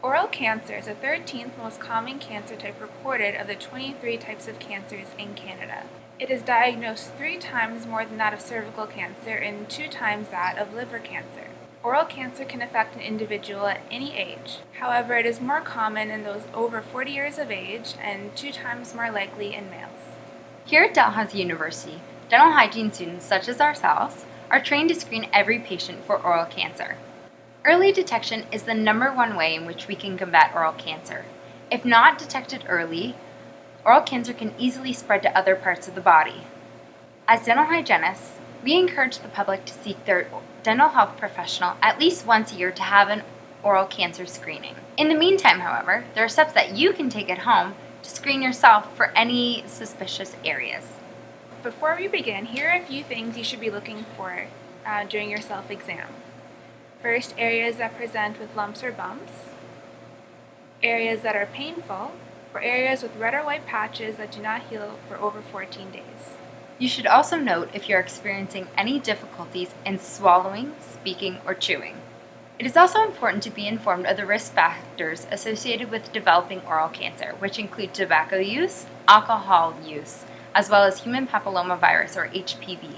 Oral cancer is the 13th most common cancer type recorded of the 23 types of cancers in Canada. It is diagnosed 3 times more than that of cervical cancer and 2 times that of liver cancer. Oral cancer can affect an individual at any age. However, it is more common in those over 40 years of age and 2 times more likely in males. Here at Dalhousie University, dental hygiene students such as ourselves are trained to screen every patient for oral cancer. Early detection is the #1 way in which we can combat oral cancer. If not detected early, oral cancer can easily spread to other parts of the body. As dental hygienists, we encourage the public to seek their dental health professional at least once a year to have an oral cancer screening. In the meantime, however, there are steps that you can take at home to screen yourself for any suspicious areas. Before we begin, here are a few things you should be looking for during your self-exam. First, areas that present with lumps or bumps, areas that are painful, or areas with red or white patches that do not heal for over 14 days. You should also note if you're experiencing any difficulties in swallowing, speaking, or chewing. It is also important to be informed of the risk factors associated with developing oral cancer, which include tobacco use, alcohol use, as well as human papillomavirus or HPV.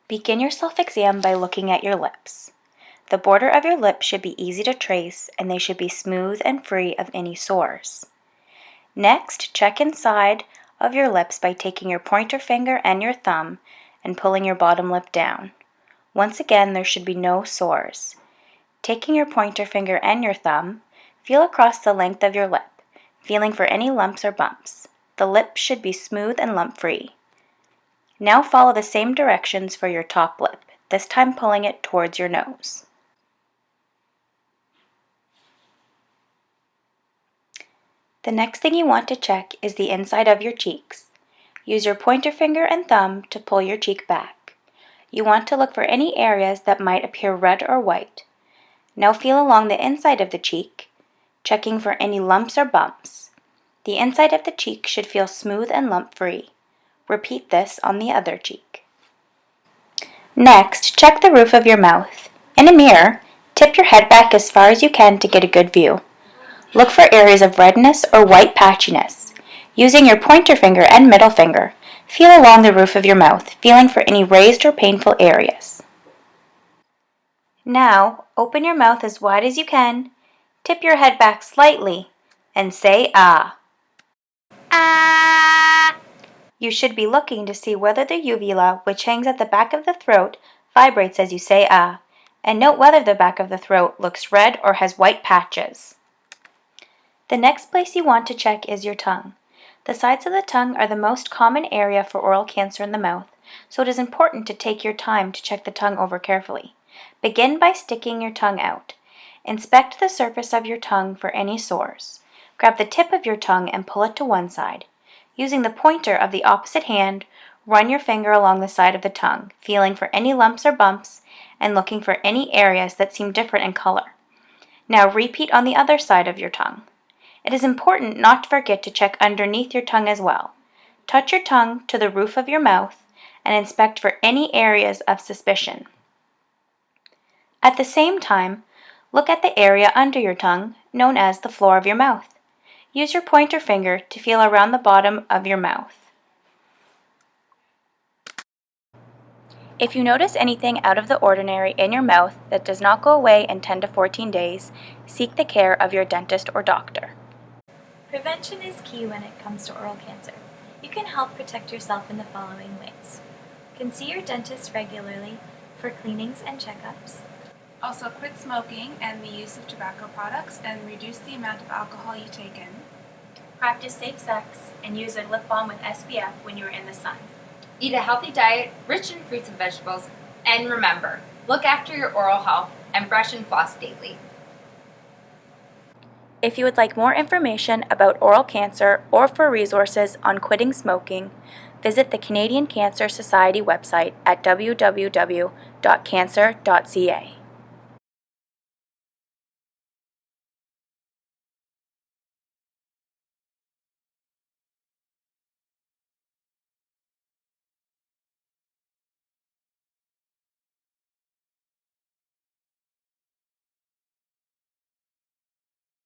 Begin your self-exam by looking at your lips. The border of your lips should be easy to trace and they should be smooth and free of any sores. Next, check inside of your lips by taking your pointer finger and your thumb and pulling your bottom lip down. Once again, there should be no sores. Taking your pointer finger and your thumb, feel across the length of your lip, feeling for any lumps or bumps. The lip should be smooth and lump-free. Now follow the same directions for your top lip, this time pulling it towards your nose. The next thing you want to check is the inside of your cheeks. Use your pointer finger and thumb to pull your cheek back. You want to look for any areas that might appear red or white. Now feel along the inside of the cheek, checking for any lumps or bumps. The inside of the cheek should feel smooth and lump-free. Repeat this on the other cheek. Next, check the roof of your mouth. In a mirror, tip your head back as far as you can to get a good view. Look for areas of redness or white patchiness. Using your pointer finger and middle finger, feel along the roof of your mouth, feeling for any raised or painful areas. Now, open your mouth as wide as you can, tip your head back slightly, and say ah. Ah! You should be looking to see whether the uvula, which hangs at the back of the throat, vibrates as you say ah, and note whether the back of the throat looks red or has white patches. The next place you want to check is your tongue. The sides of the tongue are the most common area for oral cancer in the mouth, so it is important to take your time to check the tongue over carefully. Begin by sticking your tongue out. Inspect the surface of your tongue for any sores. Grab the tip of your tongue and pull it to one side. Using the pointer of the opposite hand, run your finger along the side of the tongue, feeling for any lumps or bumps and looking for any areas that seem different in color. Now repeat on the other side of your tongue. It is important not to forget to check underneath your tongue as well. Touch your tongue to the roof of your mouth and inspect for any areas of suspicion. At the same time, look at the area under your tongue, known as the floor of your mouth. Use your pointer finger to feel around the bottom of your mouth. If you notice anything out of the ordinary in your mouth that does not go away in 10 to 14 days, seek the care of your dentist or doctor. Prevention is key when it comes to oral cancer. You can help protect yourself in the following ways. You can see your dentist regularly for cleanings and checkups. Also, quit smoking and the use of tobacco products and reduce the amount of alcohol you take in. Practice safe sex and use a lip balm with SPF when you are in the sun. Eat a healthy diet rich in fruits and vegetables, and remember, look after your oral health and brush and floss daily. If you would like more information about oral cancer or for resources on quitting smoking, visit the Canadian Cancer Society website at www.cancer.ca.